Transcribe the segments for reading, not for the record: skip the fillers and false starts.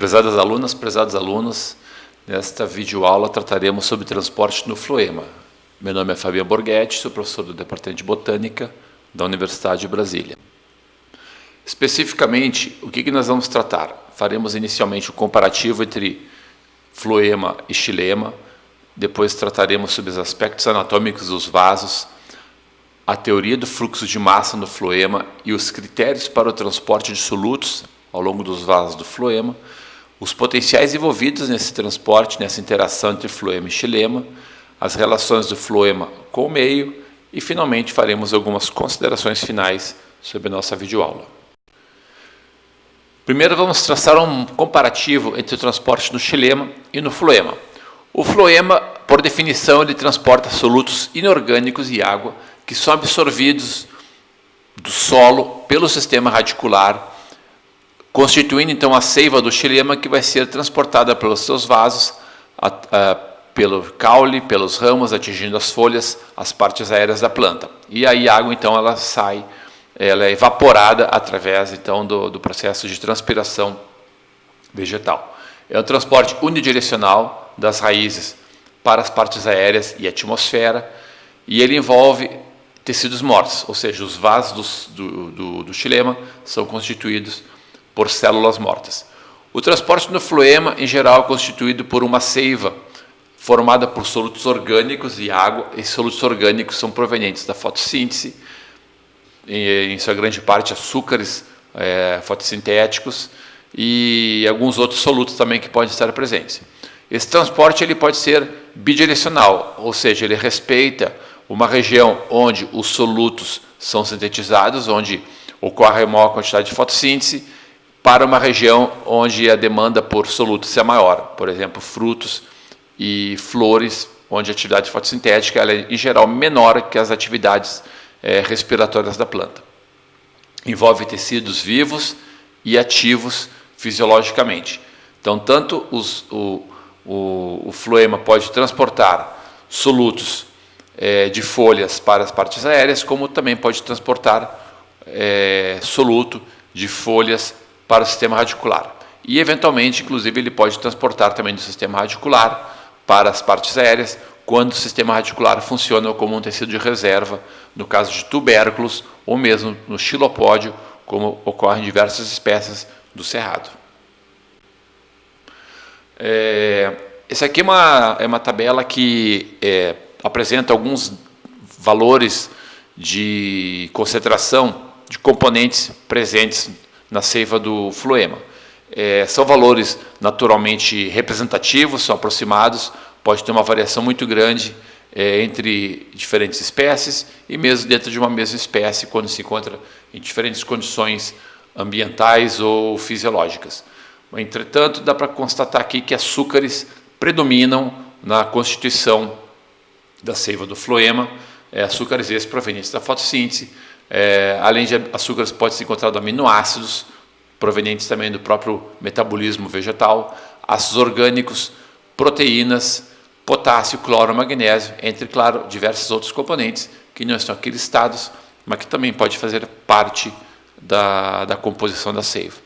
Prezadas alunas, prezados alunos, nesta videoaula trataremos sobre transporte no floema. Meu nome é Fabiano Borghetti, sou professor do Departamento de Botânica da Universidade de Brasília. Especificamente, o que nós vamos tratar? Faremos inicialmente o comparativo entre floema e xilema, depois trataremos sobre os aspectos anatômicos dos vasos, a teoria do fluxo de massa no floema e os critérios para o transporte de solutos ao longo dos vasos do floema, os potenciais envolvidos nesse transporte, nessa interação entre floema e xilema, as relações do floema com o meio e, finalmente, faremos algumas considerações finais sobre a nossa videoaula. Primeiro, vamos traçar um comparativo entre o transporte no xilema e no floema. O floema, por definição, ele transporta solutos inorgânicos e água que são absorvidos do solo pelo sistema radicular, constituindo então a seiva do xilema, que vai ser transportada pelos seus vasos, pelo caule, pelos ramos, atingindo as folhas, as partes aéreas da planta. E aí a água então ela sai, ela é evaporada através então do processo de transpiração vegetal. É um transporte unidirecional das raízes para as partes aéreas e atmosfera, e ele envolve tecidos mortos, ou seja, os vasos do xilema são constituídos por células mortas. O transporte no floema, em geral, é constituído por uma seiva formada por solutos orgânicos e água. Esses solutos orgânicos são provenientes da fotossíntese, em sua grande parte açúcares fotossintéticos e alguns outros solutos também que podem estar presentes. Esse transporte ele pode ser bidirecional, ou seja, ele respeita uma região onde os solutos são sintetizados, onde ocorre a maior quantidade de fotossíntese, para uma região onde a demanda por solutos é maior, por exemplo, frutos e flores, onde a atividade fotossintética ela é, em geral, menor que as atividades respiratórias da planta. Envolve tecidos vivos e ativos fisiologicamente. Então, tanto o floema pode transportar solutos de folhas para as partes aéreas, como também pode transportar soluto de folhas para o sistema radicular. E, eventualmente, inclusive, ele pode transportar também do sistema radicular para as partes aéreas, quando o sistema radicular funciona como um tecido de reserva, no caso de tubérculos, ou mesmo no xilopódio, como ocorre em diversas espécies do cerrado. Essa aqui é uma tabela que apresenta alguns valores de concentração de componentes presentes na seiva do floema. São valores naturalmente representativos, são aproximados, pode ter uma variação muito grande entre diferentes espécies e mesmo dentro de uma mesma espécie, quando se encontra em diferentes condições ambientais ou fisiológicas. Entretanto, dá para constatar aqui que açúcares predominam na constituição da seiva do floema, açúcares esses provenientes da fotossíntese. Além de açúcares, pode ser encontrado aminoácidos, provenientes também do próprio metabolismo vegetal, ácidos orgânicos, proteínas, potássio, cloro, magnésio, entre, claro, diversos outros componentes que não estão aqui listados, mas que também pode fazer parte da composição da seiva.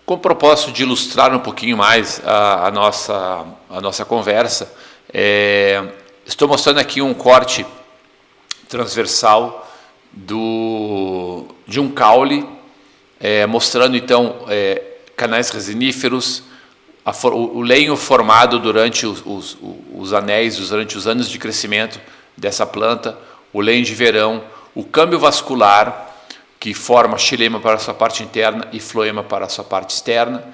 Com o propósito de ilustrar um pouquinho mais a nossa conversa, estou mostrando aqui um corte transversal de um caule, mostrando então canais resiníferos, o lenho formado durante os anéis, durante os anos de crescimento dessa planta, o lenho de verão, o câmbio vascular, que forma xilema para a sua parte interna e floema para a sua parte externa,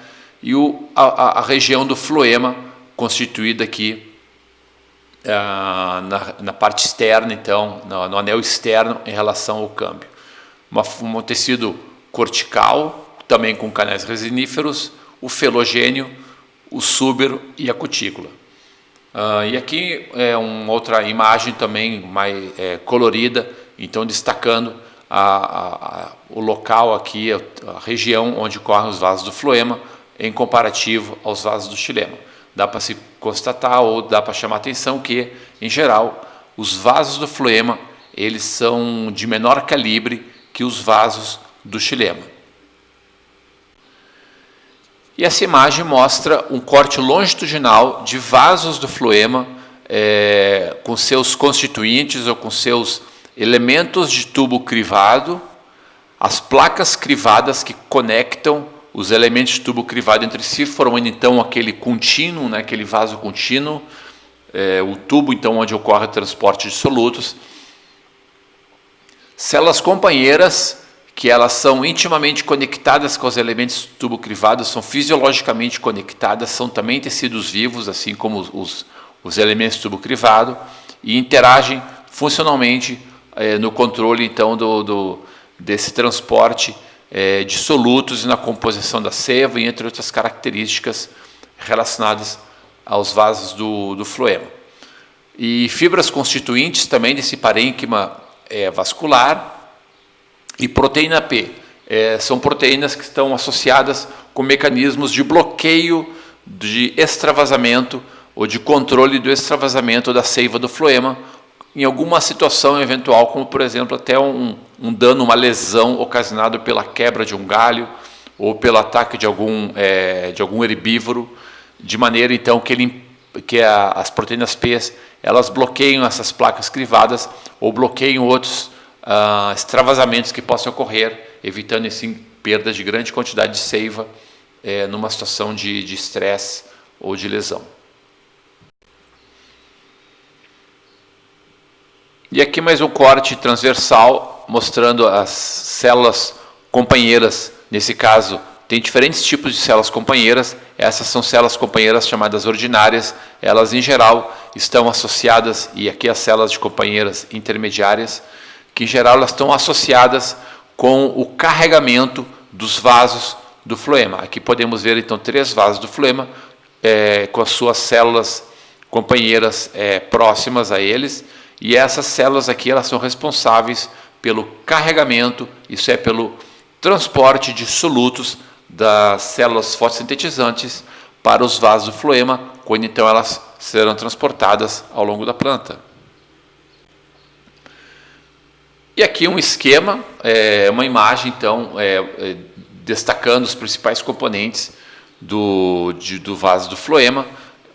e a região do floema, constituída aqui na parte externa, então, no anel externo em relação ao câmbio. Um tecido cortical, também com canais resiníferos, o felogênio, o súbero e a cutícula. E aqui é uma outra imagem também mais colorida, então destacando o local aqui, a região onde correm os vasos do floema, em comparativo aos vasos do xilema. Dá para se constatar ou dá para chamar a atenção que, em geral, os vasos do floema eles são de menor calibre que os vasos do xilema. E essa imagem mostra um corte longitudinal de vasos do floema com seus constituintes ou com seus elementos de tubo crivado, as placas crivadas que conectam os elementos de tubo crivado entre si, formando então aquele contínuo, né, aquele vaso contínuo, o tubo então onde ocorre o transporte de solutos. Células companheiras, que elas são intimamente conectadas com os elementos de tubo crivado, são fisiologicamente conectadas, são também tecidos vivos, assim como os elementos de tubo crivado, e interagem funcionalmente no controle então desse transporte de solutos e na composição da seiva, entre outras características relacionadas aos vasos do floema. E fibras constituintes também desse parênquima vascular. E proteína P, são proteínas que estão associadas com mecanismos de bloqueio de extravasamento ou de controle do extravasamento da seiva do floema, em alguma situação eventual, como por exemplo até um dano, uma lesão ocasionado pela quebra de um galho ou pelo ataque de algum herbívoro, de maneira então que as proteínas P elas bloqueiam essas placas crivadas ou bloqueiam outros extravasamentos que possam ocorrer, evitando assim perda de grande quantidade de seiva numa situação de estresse ou de lesão. E aqui mais um corte transversal mostrando as células companheiras. Nesse caso, tem diferentes tipos de células companheiras. Essas são células companheiras chamadas ordinárias. Elas, em geral, estão associadas, e aqui as células de companheiras intermediárias, que em geral elas estão associadas com o carregamento dos vasos do floema. Aqui podemos ver então 3 vasos do floema com as suas células companheiras próximas a eles, e essas células aqui elas são responsáveis pelo carregamento, isso é, pelo transporte de solutos das células fotossintetizantes para os vasos do floema, quando então elas serão transportadas ao longo da planta. E aqui um esquema, uma imagem então destacando os principais componentes do vaso do floema,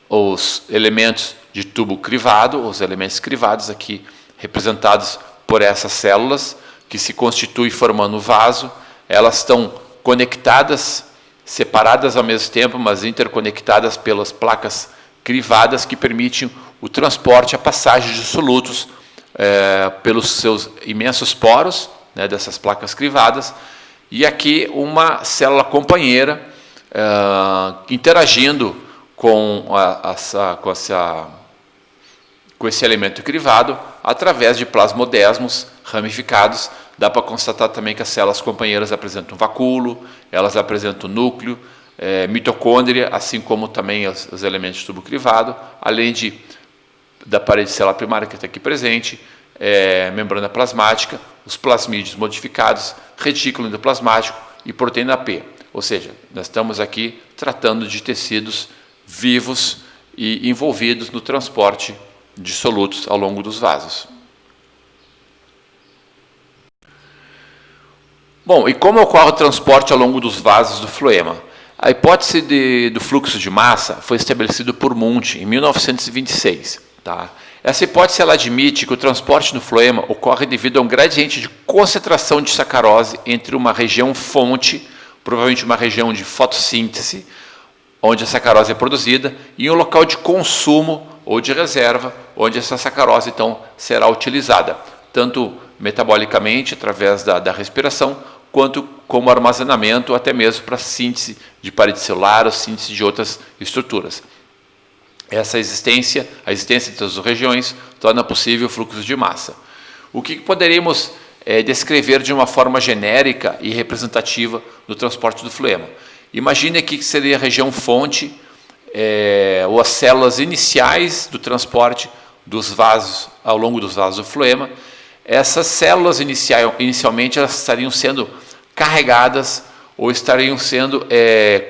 os elementos de tubo crivado, os elementos crivados aqui representados por essas células que se constituem formando o vaso. Elas estão conectadas, separadas ao mesmo tempo, mas interconectadas pelas placas crivadas que permitem o transporte, a passagem de solutos pelos seus imensos poros, né, dessas placas crivadas. E aqui uma célula companheira interagindo com esse elemento crivado através de plasmodesmos ramificados. Dá para constatar também que as células companheiras apresentam vacúolo, elas apresentam núcleo, mitocôndria, assim como também os elementos de tubo crivado, além da parede celular primária que está aqui presente, membrana plasmática, os plasmídeos modificados, retículo endoplasmático e proteína P. Ou seja, nós estamos aqui tratando de tecidos vivos e envolvidos no transporte de solutos ao longo dos vasos. Bom, e como ocorre o transporte ao longo dos vasos do floema? A hipótese do fluxo de massa foi estabelecida por Mundi em 1926. Tá? Essa hipótese ela admite que o transporte no floema ocorre devido a um gradiente de concentração de sacarose entre uma região fonte, provavelmente uma região de fotossíntese, onde a sacarose é produzida, e um local de consumo ou de reserva, onde essa sacarose então será utilizada, tanto metabolicamente, através da respiração, quanto como armazenamento, até mesmo para síntese de parede celular ou síntese de outras estruturas. A existência dessas regiões torna possível o fluxo de massa. O que poderíamos descrever de uma forma genérica e representativa do transporte do floema? Imagine aqui que seria a região fonte, ou as células iniciais do transporte dos vasos, ao longo dos vasos do floema. Essas células inicialmente elas estariam sendo carregadas ou estariam sendo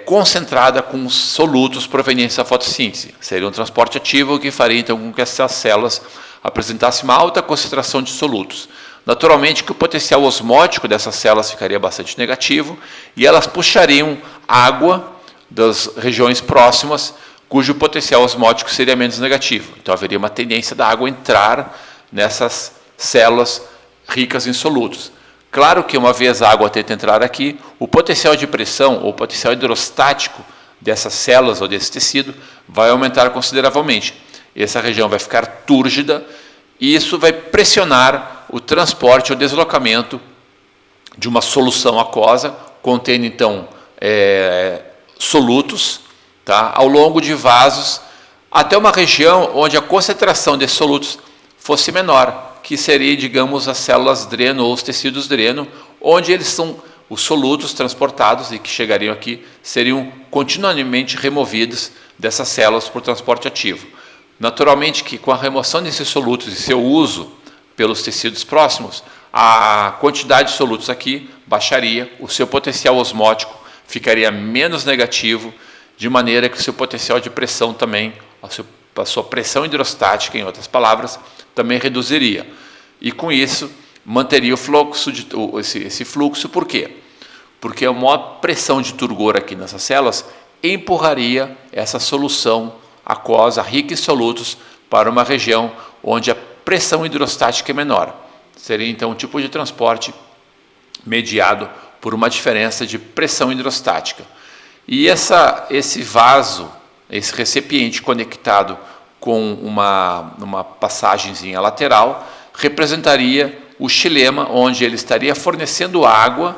concentradas com solutos provenientes da fotossíntese. Seria um transporte ativo que faria então com que essas células apresentassem uma alta concentração de solutos. Naturalmente que o potencial osmótico dessas células ficaria bastante negativo e elas puxariam água das regiões próximas, cujo potencial osmótico seria menos negativo. Então, haveria uma tendência da água entrar nessas células ricas em solutos. Claro que, uma vez a água tenta entrar aqui, o potencial de pressão ou o potencial hidrostático dessas células ou desse tecido vai aumentar consideravelmente. Essa região vai ficar túrgida e isso vai pressionar o transporte ou deslocamento de uma solução aquosa, contendo, então, solutos, tá, ao longo de vasos, até uma região onde a concentração desses solutos fosse menor, que seria, digamos, as células dreno ou os tecidos dreno, onde eles são os solutos transportados e que chegariam aqui, seriam continuamente removidos dessas células por transporte ativo. Naturalmente que, com a remoção desses solutos e seu uso pelos tecidos próximos, a quantidade de solutos aqui baixaria, o seu potencial osmótico ficaria menos negativo, de maneira que o seu potencial de pressão também, a sua pressão hidrostática, em outras palavras, também reduziria. E com isso, manteria o fluxo, esse fluxo, por quê? Porque a maior pressão de turgor aqui nessas células empurraria essa solução aquosa rica em solutos para uma região onde a pressão hidrostática é menor. Seria então um tipo de transporte mediado por uma diferença de pressão hidrostática. E esse vaso, esse recipiente conectado com uma passagenzinha lateral, representaria o xilema, onde ele estaria fornecendo água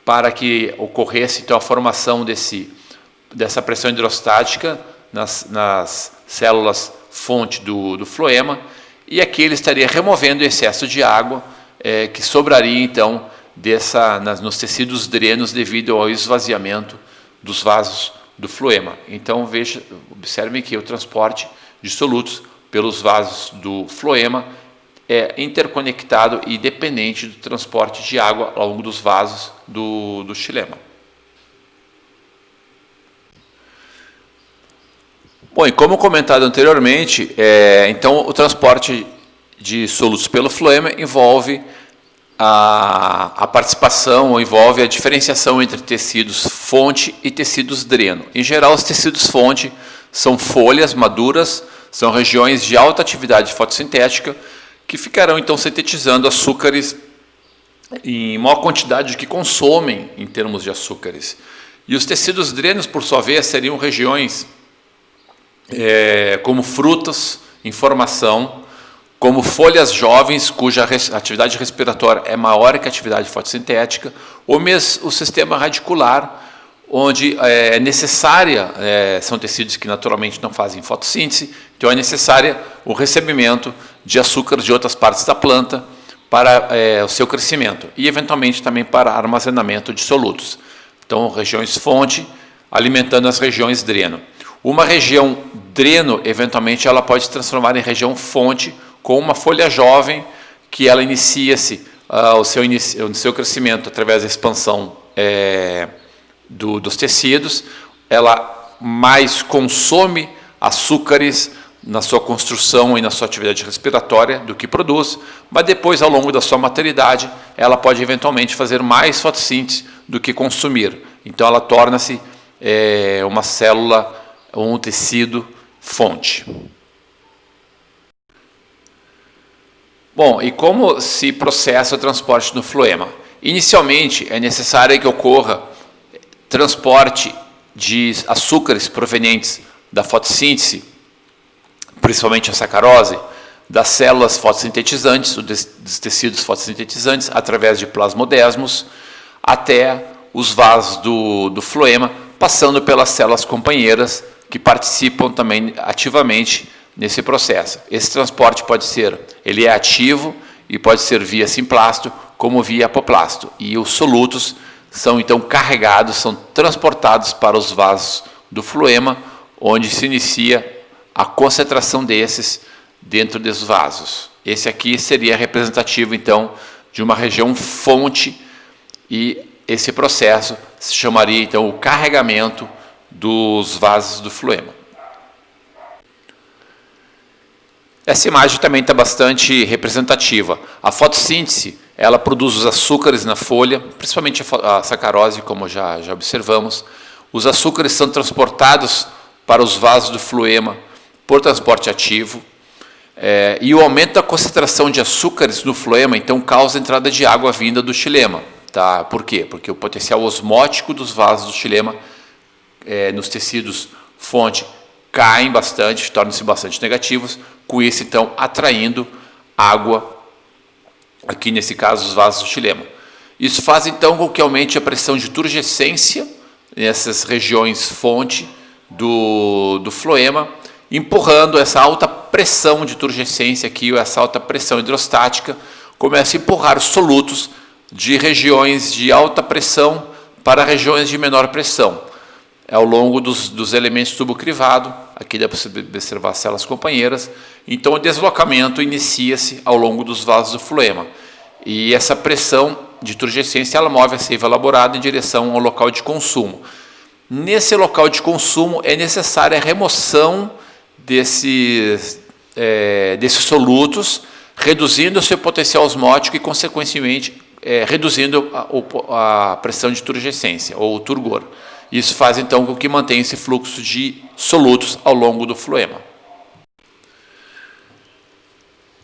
para que ocorresse então a formação dessa pressão hidrostática nas células fonte do floema, e aqui ele estaria removendo o excesso de água que sobraria então nos tecidos drenos devido ao esvaziamento dos vasos do floema. Então observem que o transporte de solutos pelos vasos do floema é interconectado e dependente do transporte de água ao longo dos vasos do xilema. Bom, e como comentado anteriormente, então o transporte de solutos pelo floema envolve a participação, ou envolve a diferenciação entre tecidos fonte e tecidos dreno. Em geral, os tecidos fonte são folhas maduras, são regiões de alta atividade fotossintética que ficarão então sintetizando açúcares em maior quantidade do que consomem em termos de açúcares. E os tecidos drenos, por sua vez, seriam regiões como frutas em formação, como folhas jovens cuja atividade respiratória é maior que a atividade fotossintética, ou mesmo o sistema radicular, onde é necessária, são tecidos que naturalmente não fazem fotossíntese, então é necessária o recebimento de açúcares de outras partes da planta para o seu crescimento e eventualmente também para armazenamento de solutos. Então, regiões fonte alimentando as regiões dreno. Uma região dreno, eventualmente, ela pode se transformar em região fonte com uma folha jovem que ela inicia-se o seu crescimento através da expansão dos tecidos, ela mais consome açúcares na sua construção e na sua atividade respiratória do que produz, mas depois, ao longo da sua maturidade, ela pode eventualmente fazer mais fotossíntese do que consumir. Então, ela torna-se uma célula ou um tecido fonte. Bom, e como se processa o transporte no floema? Inicialmente, é necessário que ocorra transporte de açúcares provenientes da fotossíntese, principalmente a sacarose, das células fotossintetizantes, dos tecidos fotossintetizantes, através de plasmodesmos, até os vasos do floema, passando pelas células companheiras, que participam também ativamente nesse processo. Esse transporte ele é ativo e pode ser via simplasto, como via apoplasto. E os solutos são então carregados, são transportados para os vasos do floema, onde se inicia a concentração desses dentro dos vasos. Esse aqui seria representativo, então, de uma região fonte, e esse processo se chamaria, então, o carregamento dos vasos do floema. Essa imagem também está bastante representativa. A fotossíntese, ela produz os açúcares na folha, principalmente a sacarose, como já observamos. Os açúcares são transportados para os vasos do floema por transporte ativo, e o aumento da concentração de açúcares no floema, então, causa a entrada de água vinda do xilema. Tá? Por quê? Porque o potencial osmótico dos vasos do xilema nos tecidos fonte caem bastante, tornam-se bastante negativos, com isso, então, atraindo água, aqui nesse caso, os vasos do xilema. Isso faz, então, com que aumente a pressão de turgescência nessas regiões fonte do floema, empurrando essa alta pressão de turgescência aqui, ou essa alta pressão hidrostática, começa a empurrar os solutos de regiões de alta pressão para regiões de menor pressão, ao longo dos elementos tubo crivado. Aqui dá para você observar as células companheiras. Então, o deslocamento inicia-se ao longo dos vasos do floema. E essa pressão de turgescência, ela move a seiva elaborada em direção ao local de consumo. Nesse local de consumo, é necessária a remoção desses solutos, reduzindo o seu potencial osmótico e, consequentemente, reduzindo a pressão de turgescência, ou turgor. Isso faz, então, com que mantenha esse fluxo de solutos ao longo do floema.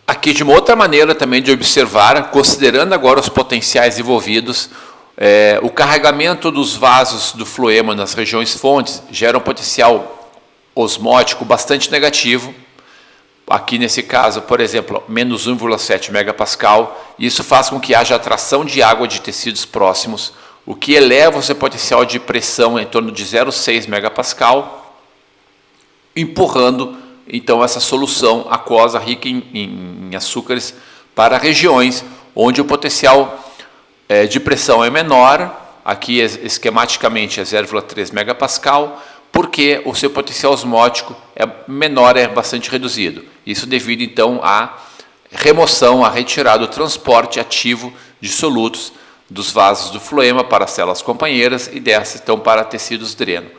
Aqui, de uma outra maneira também de observar, considerando agora os potenciais envolvidos, o carregamento dos vasos do floema nas regiões fontes gera um potencial osmótico bastante negativo. Aqui nesse caso, por exemplo, menos 1,7 megapascal. Isso faz com que haja atração de água de tecidos próximos, o que eleva o seu potencial de pressão em torno de 0,6 megapascal, empurrando então essa solução aquosa rica em açúcares para regiões onde o potencial de pressão é menor. Aqui esquematicamente é 0,3 megapascal, porque o seu potencial osmótico é menor, é bastante reduzido. Isso devido então à remoção, à retirada, do transporte ativo de solutos dos vasos do floema para as células companheiras e dessas então para tecidos dreno.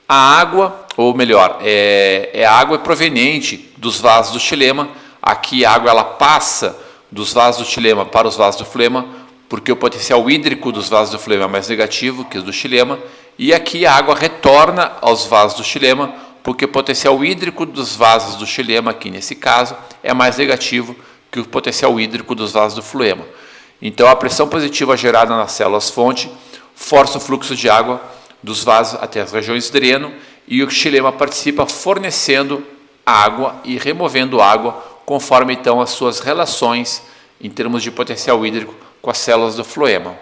A água, ou melhor, a água é proveniente dos vasos do xilema. Aqui a água ela passa dos vasos do xilema para os vasos do floema, porque o potencial hídrico dos vasos do floema é mais negativo que o do xilema, e aqui a água retorna aos vasos do xilema, porque o potencial hídrico dos vasos do xilema, aqui nesse caso, é mais negativo que o potencial hídrico dos vasos do floema. Então, a pressão positiva gerada nas células-fonte força o fluxo de água dos vasos até as regiões de dreno, e o xilema participa fornecendo água e removendo água, conforme então as suas relações em termos de potencial hídrico com as células do floema.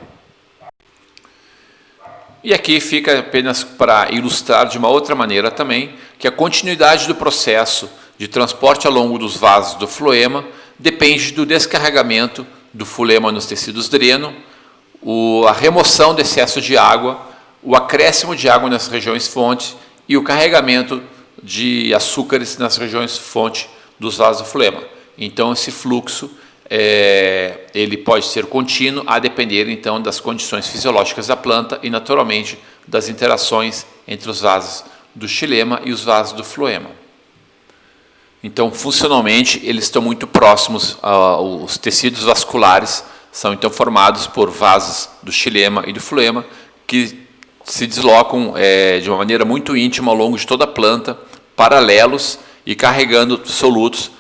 E aqui fica apenas para ilustrar de uma outra maneira também, que a continuidade do processo de transporte ao longo dos vasos do floema depende do descarregamento do floema nos tecidos dreno, a remoção do excesso de água, o acréscimo de água nas regiões fonte e o carregamento de açúcares nas regiões fonte dos vasos do floema. Então, esse fluxo ele pode ser contínuo, a depender então das condições fisiológicas da planta e, naturalmente, das interações entre os vasos do xilema e os vasos do floema. Então, funcionalmente, eles estão muito próximos. Os tecidos vasculares são então formados por vasos do xilema e do floema, que se deslocam de uma maneira muito íntima ao longo de toda a planta, paralelos e carregando solutos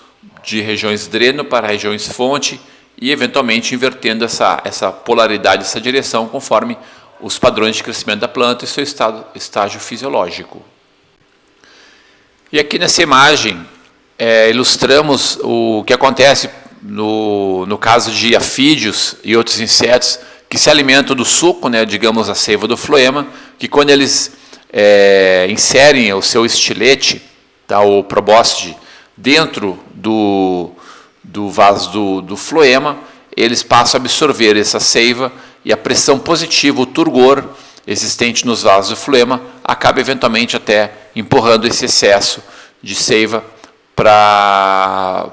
de regiões dreno para regiões fonte e, eventualmente, invertendo essa polaridade, essa direção, conforme os padrões de crescimento da planta e seu estágio fisiológico. E aqui nessa imagem, ilustramos o que acontece no caso de afídeos e outros insetos que se alimentam do suco, digamos a seiva do floema, que quando eles inserem o seu estilete, o probóscide, dentro do vaso do floema, eles passam a absorver essa seiva e a pressão positiva, o turgor existente nos vasos do floema, acaba eventualmente até empurrando esse excesso de seiva para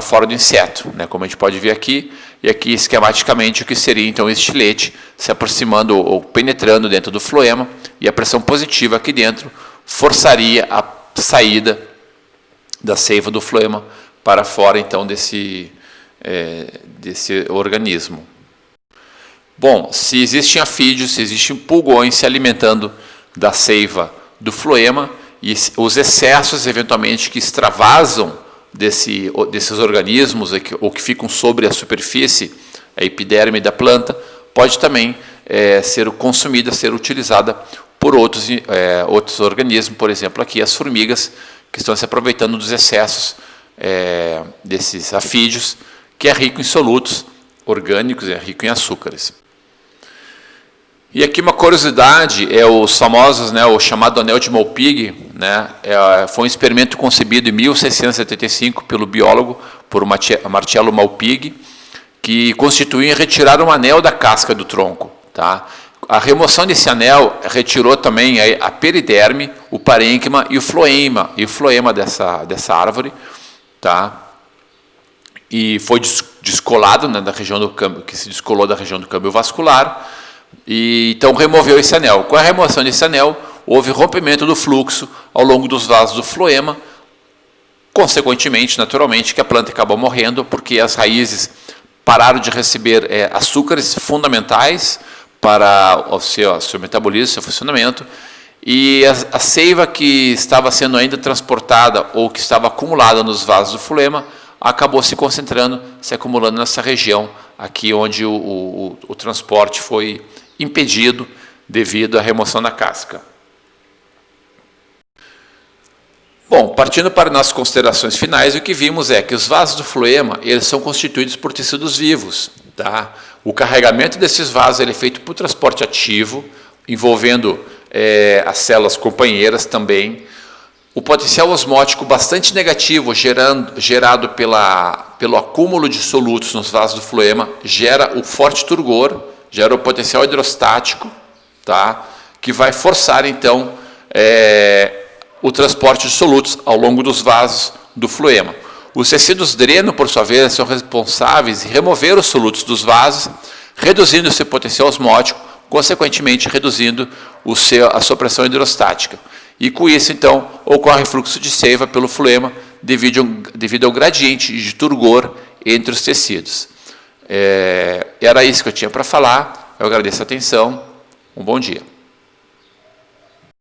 fora do inseto, como a gente pode ver aqui. E aqui, esquematicamente, o que seria então o estilete se aproximando ou penetrando dentro do floema, e a pressão positiva aqui dentro forçaria a saída da seiva do floema para fora então desse organismo. Bom, se existem afídeos, se existem pulgões se alimentando da seiva do floema e os excessos, eventualmente, que extravasam desses organismos ou que ficam sobre a superfície, a epiderme da planta, pode também ser consumida, ser utilizada por outros organismos, por exemplo, aqui as formigas, que estão se aproveitando dos excessos desses afídeos, que é rico em solutos orgânicos, é rico em açúcares. E aqui uma curiosidade, os famosos, o chamado anel de Malpighi, foi um experimento concebido em 1675 pelo biólogo, por Marcello Malpighi, que constituía retirar um anel da casca do tronco. Tá? A remoção desse anel retirou também a periderme, o parênquima e o floema dessa árvore, tá? E foi descolado da região do câmbio, que se descolou da região do câmbio vascular, e então removeu esse anel. Com a remoção desse anel, houve rompimento do fluxo ao longo dos vasos do floema, consequentemente, naturalmente, que a planta acabou morrendo, porque as raízes pararam de receber açúcares fundamentais para o seu metabolismo, seu funcionamento, e a seiva que estava sendo ainda transportada ou que estava acumulada nos vasos do floema acabou se concentrando, se acumulando nessa região aqui onde o transporte foi impedido devido à remoção da casca. Bom, partindo para nossas considerações finais, o que vimos é que os vasos do floema, eles são constituídos por tecidos vivos. Tá? O carregamento desses vasos é feito por transporte ativo, envolvendo as células companheiras também. O potencial osmótico bastante negativo gerado pelo acúmulo de solutos nos vasos do floema gera o forte turgor, gera o potencial hidrostático, tá? Que vai forçar, então, o transporte de solutos ao longo dos vasos do floema. Os tecidos dreno, por sua vez, são responsáveis em remover os solutos dos vasos, reduzindo o seu potencial osmótico, consequentemente reduzindo a sua pressão hidrostática. E com isso, então, ocorre fluxo de seiva pelo floema devido ao gradiente de turgor entre os tecidos. Era isso que eu tinha para falar. Eu agradeço a atenção. Um bom dia.